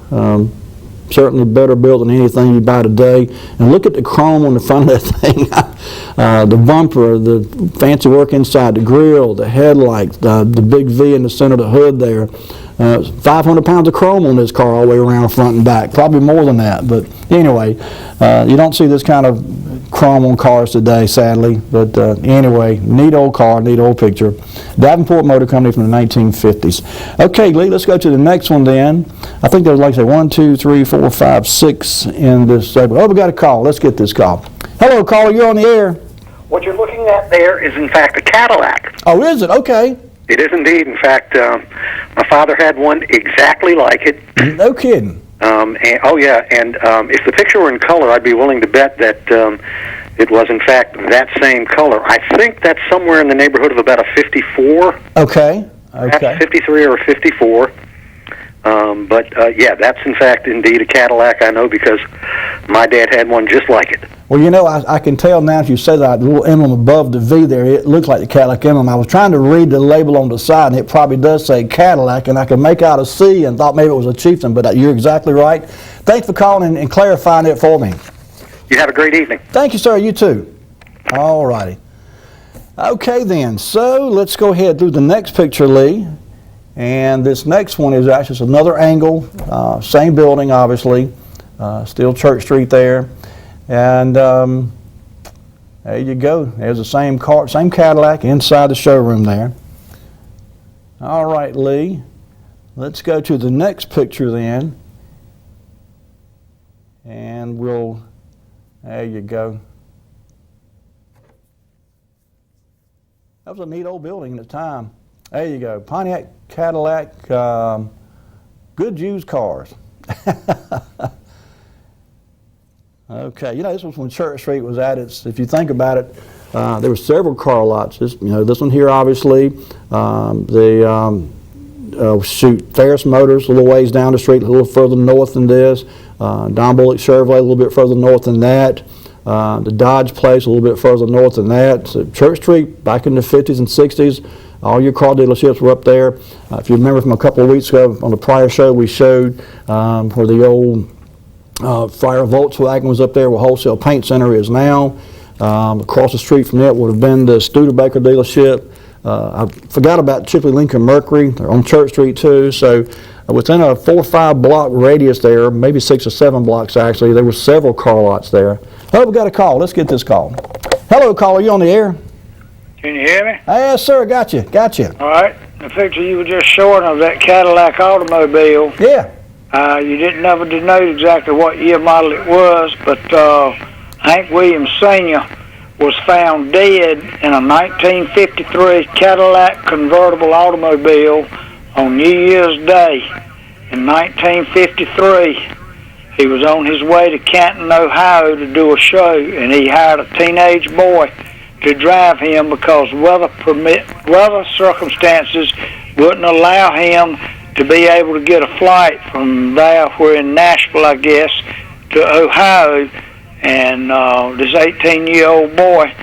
Certainly better built than anything you buy today. And look at the chrome on the front of that thing. The bumper, the fancy work inside, the grille, the headlights, the big V in the center of the hood there. 500 pounds of chrome on this car all the way around front and back. Probably more than that. But anyway, you don't see this kind of chrome on cars today, sadly. But anyway, neat old car, neat old picture. Davenport Motor Company from the 1950s. Okay, Lee, let's go to the next one then. I think there's, like I say, 1, 2, 3, 4, 5, 6 in this segment. Oh, we got a call. Let's get this call. Hello, caller. You're on the air. What you're looking at there is, in fact, a Cadillac. Oh, is it? Okay. It is indeed. In fact, my father had one exactly like it. No kidding. If the picture were in color, I'd be willing to bet that it was, in fact, that same color. I think that's somewhere in the neighborhood of about a 54. Okay. Perhaps 53 or a 54. That's in fact indeed a Cadillac. I know because my dad had one just like it. Well, you know, I can tell now if you say that, the little emblem above the V there, it looks like the Cadillac emblem. I was trying to read the label on the side, and it probably does say Cadillac, and I could make out a C and thought maybe it was a Chieftain, but you're exactly right. Thanks for calling and clarifying it for me. You have a great evening. Thank you, sir. You too. All righty. Okay, then. So let's go ahead through the next picture, Lee. And this next one is actually another angle, same building, obviously, still Church Street there. And there you go. There's the same car, same Cadillac inside the showroom there. All right, Lee. Let's go to the next picture then. And there you go. That was a neat old building at the time. There you go. Pontiac Cadillac, good used cars. Okay, you know, this was when Church Street was at its, if you think about it, there were several car lots. This one here, obviously, Ferris Motors, a little ways down the street, a little further north than this. Don Bullock Chevrolet, a little bit further north than that. The Dodge place, a little bit further north than that. So Church Street, back in the 50s and 60s, all your car dealerships were up there. If you remember from a couple of weeks ago on the prior show, we showed where the old Friar Volkswagen was up there, where Wholesale Paint Center is now. Across the street from that would have been the Studebaker dealership. I forgot about Chipley Lincoln Mercury. They're on Church Street too. So within a 4 or 5 block radius there, maybe 6 or 7 blocks actually, there were several car lots there. Oh, we got a call. Let's get this call. Hello, caller. You on the air? Can you hear me? Yes, sir. Got you. All right. The picture you were just showing of that Cadillac automobile. Yeah. You didn't never denote exactly what year model it was, but Hank Williams Sr. was found dead in a 1953 Cadillac convertible automobile on New Year's Day in 1953. He was on his way to Canton, Ohio to do a show, and he hired a teenage boy to drive him because weather circumstances wouldn't allow him to be able to get a flight from there, we're in Nashville, I guess, to Ohio. And this 18-year-old boy,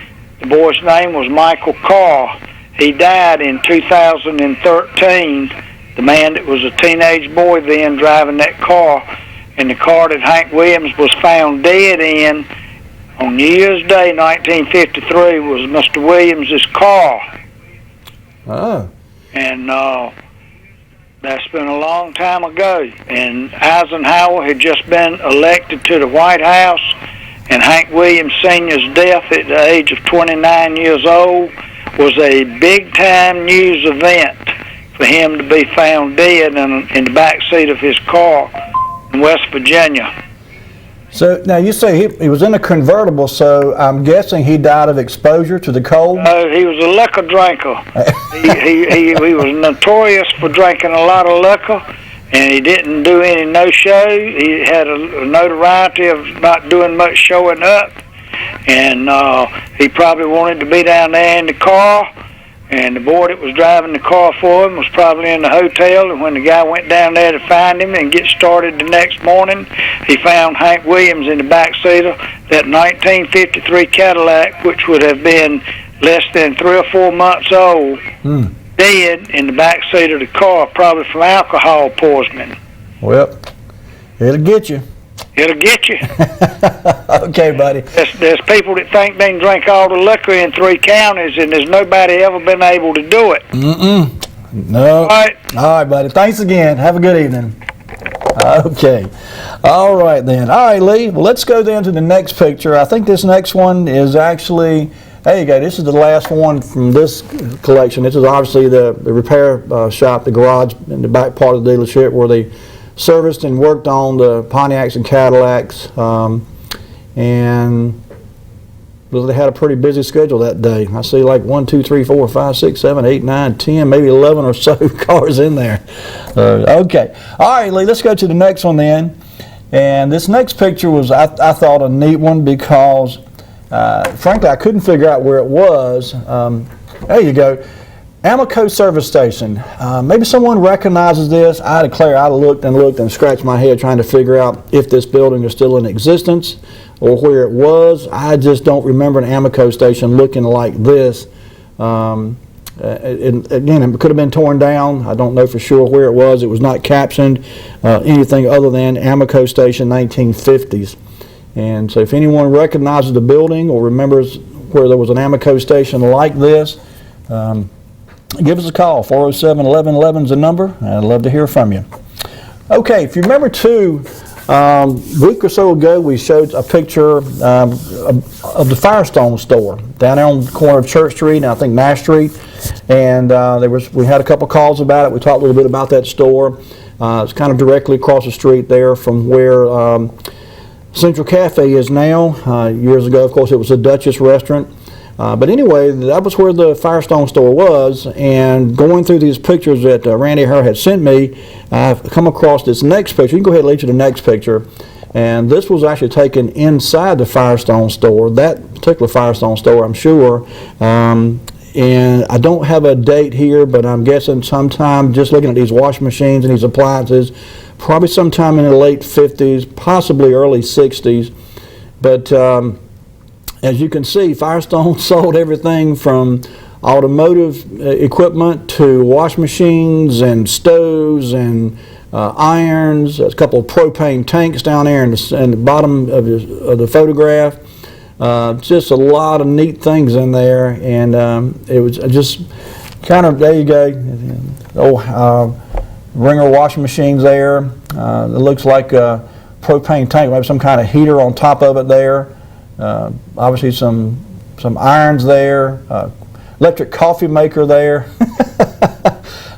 the boy's name was Michael Carr. He died in 2013. The man that was a teenage boy then driving that car, and the car that Hank Williams was found dead in on New Year's Day 1953 was Mr. Williams's car. Oh. And that's been a long time ago. And Eisenhower had just been elected to the White House, and Hank Williams Sr.'s death at the age of 29 years old was a big-time news event for him to be found dead in the back seat of his car in West Virginia. So now you say he was in a convertible, so I'm guessing he died of exposure to the cold? No, he was a liquor drinker. he was notorious for drinking a lot of liquor, and he didn't do any no-show. He had a notoriety of not doing much showing up, and he probably wanted to be down there in the car, and the boy that was driving the car for him was probably in the hotel, and when the guy went down there to find him and get started the next morning, he found Hank Williams in the back seat of that 1953 Cadillac, which would have been less than 3 or 4 months old, dead in the back seat of the car, probably from alcohol poisoning. Well, it'll get you. It'll get you. Okay, buddy. There's people that think they can drink all the liquor in 3 counties, and there's nobody ever been able to do it. No. All right, buddy. Thanks again. Have a good evening. Okay. All right, then. All right, Lee. Well, let's go then to the next picture. I think this next one is actually, there you go. This is the last one from this collection. This is obviously the repair shop, the garage in the back part of the dealership where they serviced and worked on the Pontiacs and Cadillacs, and Well, they had a pretty busy schedule that day. I see like 1, 2, 3, 4, 5, 6, 7, 8, 9, 10, maybe 11 or so cars in there. Okay. All right, Lee, let's go to the next one then. And this next picture was, I thought, a neat one because, frankly, I couldn't figure out where it was. There you go. Amaco service station. Maybe someone recognizes this. I declare I looked and scratched my head trying to figure out if this building is still in existence or where it was. I just don't remember an Amaco station looking like this. Again, it could have been torn down. I don't know for sure where it was. It was not captioned anything other than Amaco station 1950s. And so if anyone recognizes the building or remembers where there was an Amaco station like this, give us a call. 407-1111 is the number. I'd love to hear from you. Okay, if you remember too, a week or so ago we showed a picture of the Firestone store down there on the corner of Church Street and I think Nash Street. And we had a couple calls about it. We talked a little bit about that store. It's kind of directly across the street there from where Central Cafe is now. Years ago, of course, it was a Duchess restaurant. But anyway, that was where the Firestone store was, and going through these pictures that Randy Herr had sent me, I've come across this next picture. You can go ahead and lead to the next picture. And this was actually taken inside the Firestone store, that particular Firestone store, I'm sure. And I don't have a date here, but I'm guessing sometime, just looking at these washing machines and these appliances, probably sometime in the late 50s, possibly early 60s. But as you can see, Firestone sold everything from automotive equipment to washing machines and stoves and irons. There's a couple of propane tanks down there in the bottom of the photograph. Just a lot of neat things in there, and it was just kind of, there you go. Ringer washing machines there. It looks like a propane tank. We have some kind of heater on top of it there. Obviously some irons there, electric coffee maker there.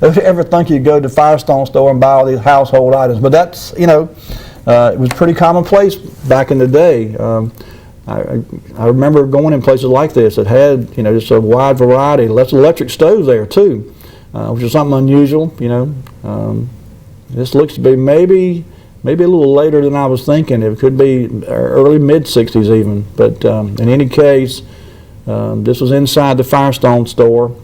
If you ever think you'd go to the Firestone store and buy all these household items, but that's, it was pretty commonplace back in the day. I remember going in places like this that had, just a wide variety. Lots of electric stoves there too, which is something unusual, This looks to be maybe a little later than I was thinking. It could be early mid-60s even. But in any case, this was inside the Firestone store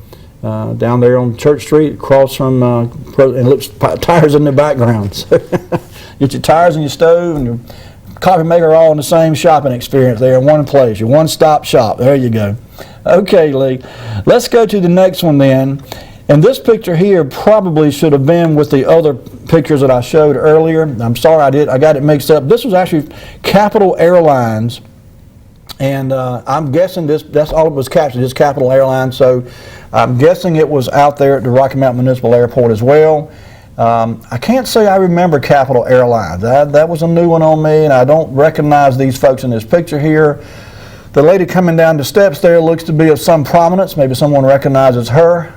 down there on Church Street, across from, and it looks tires in the background. So get your tires and your stove and your coffee maker all in the same shopping experience there in one place, your one-stop shop. There you go. Okay, Lee, let's go to the next one then. And this picture here probably should have been with the other pictures that I showed earlier. I'm sorry I got it mixed up. This was actually Capital Airlines, and I'm guessing that's all it was captured, just Capital Airlines. So I'm guessing it was out there at the Rocky Mount Municipal Airport as well. I can't say I remember Capital Airlines. That was a new one on me, and I don't recognize these folks in this picture here. The lady coming down the steps there looks to be of some prominence. Maybe someone recognizes her.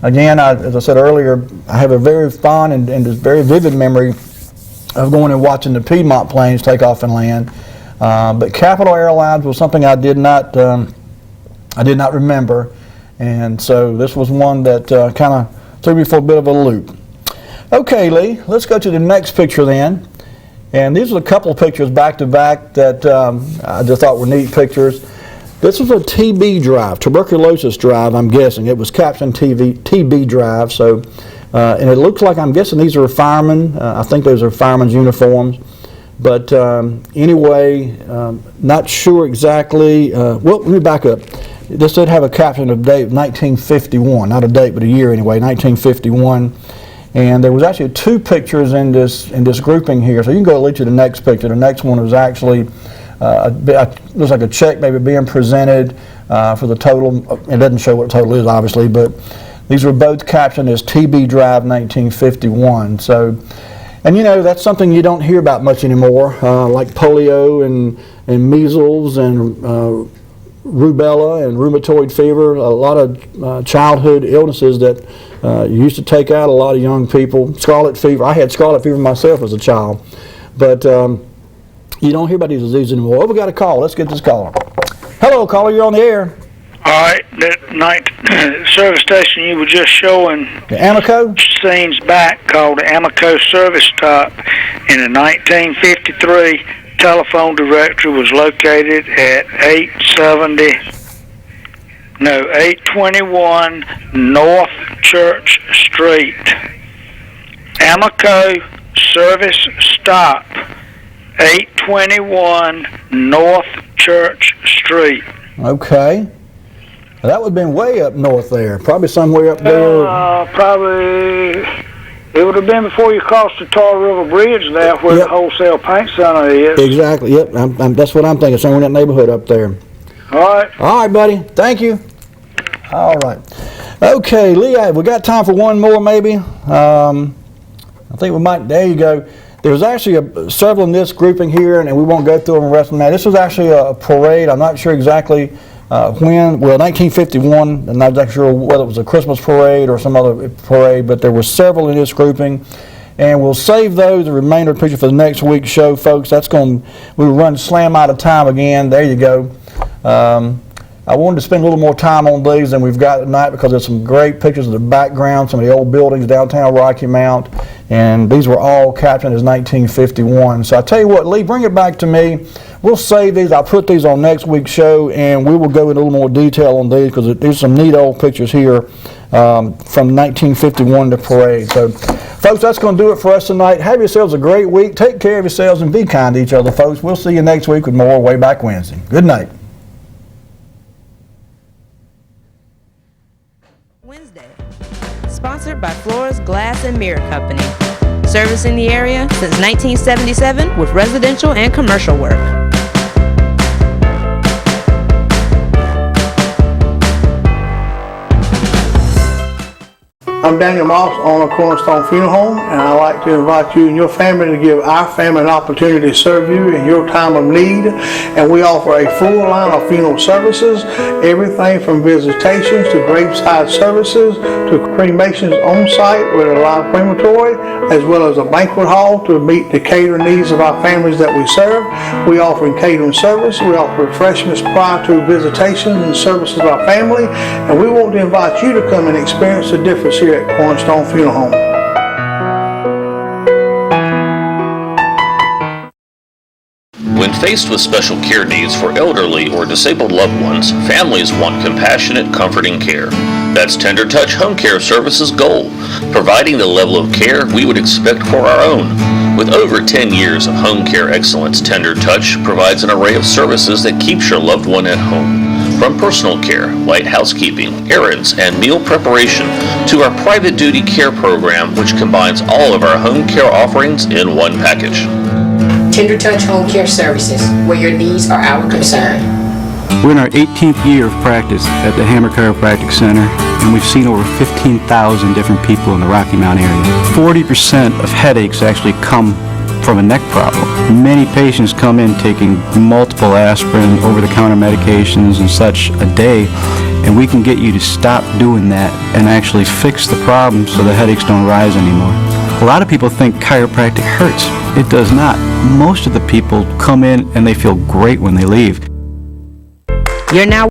Again, as I said earlier, I have a very fond and just very vivid memory of going and watching the Piedmont planes take off and land. But Capital Airlines was something I did not remember, and so this was one that kind of threw me for a bit of a loop. Okay, Lee, let's go to the next picture then. And these are a couple of pictures back to back that I just thought were neat pictures. This was a TB drive, tuberculosis drive, I'm guessing. It was captioned TB drive. So, and it looks like, I'm guessing these are firemen. I think those are firemen's uniforms. But anyway, not sure exactly. Well, let me back up. This did have a caption of date 1951, not a date, but a year anyway, 1951. And there was actually two pictures in this grouping here. So you can go lead to the next picture. The next one was actually looks like a check maybe being presented for the total. It doesn't show what the total is, obviously, but these were both captioned as TB Drive 1951. So, and that's something you don't hear about much anymore, like polio and measles and rubella and rheumatoid fever, a lot of childhood illnesses that used to take out a lot of young people. Scarlet fever. I had scarlet fever myself as a child. But You don't hear about these diseases anymore. Oh, we got a call. Let's get this caller. Hello, caller. You're on the air. All right, that night service station you were just showing The Amaco? scenes back called the Amaco service stop. In the 1953 telephone directory was located at 821 North Church Street. Amaco service stop, 821 North Church Street. Okay. That would have been way up north there. Probably somewhere up there. Probably, it would have been before you crossed the Tar River Bridge there where Yep. the wholesale paint center is. Exactly. Yep. That's what I'm thinking. Somewhere in that neighborhood up there. All right. All right, buddy. Thank you. All right. Okay, Lee, we got time for one more maybe. I think we might, there you go. There's actually several in this grouping here, and we won't go through them and rest of them now. This was actually a parade. I'm not sure exactly when. Well, 1951. I'm not exactly sure whether it was a Christmas parade or some other parade, but there were several in this grouping. And we'll save those, the remainder of the picture, for the next week's show, folks. That's going, we'll run slam out of time again. There you go. I wanted to spend a little more time on these than we've got tonight because there's some great pictures of the background, some of the old buildings downtown Rocky Mount, and these were all captured as 1951. So I tell you what, Lee, bring it back to me. We'll save these. I'll put these on next week's show, and we will go into a little more detail on these because there's some neat old pictures here from 1951, the parade. So, folks, that's going to do it for us tonight. Have yourselves a great week. Take care of yourselves and be kind to each other, folks. We'll see you next week with more Wayback Wednesday. Good night. Wednesday, sponsored by Flora's Glass and Mirror Company, servicing the area since 1977 with residential and commercial work. I'm Daniel Moss, owner of Cornstalk Funeral Home, and I'd like to invite you and your family to give our family an opportunity to serve you in your time of need. And we offer a full line of funeral services, everything from visitations to graveside services to cremations on site with a live crematory, as well as a banquet hall to meet the catering needs of our families that we serve. We offer catering service. We offer refreshments prior to visitations and services of our family, and we want to invite you to come and experience the difference here at Cornstalk Funeral Home. When faced with special care needs for elderly or disabled loved ones, families want compassionate, comforting care. That's Tender Touch Home Care Services' goal, providing the level of care we would expect for our own. With over 10 years of home care excellence, Tender Touch provides an array of services that keeps your loved one at home. From personal care, light housekeeping, errands, and meal preparation to our private duty care program, which combines all of our home care offerings in one package. Tender Touch Home Care Services, where your needs are our concern. We're in our 18th year of practice at the Hammer Chiropractic Center, and we've seen over 15,000 different people in the Rocky Mount area. 40% of headaches actually come from a neck problem. Many patients come in taking multiple aspirin, over-the-counter medications and such a day, and we can get you to stop doing that and actually fix the problem so the headaches don't rise anymore. A lot of people think chiropractic hurts. It does not. Most of the people come in and they feel great when they leave. You're now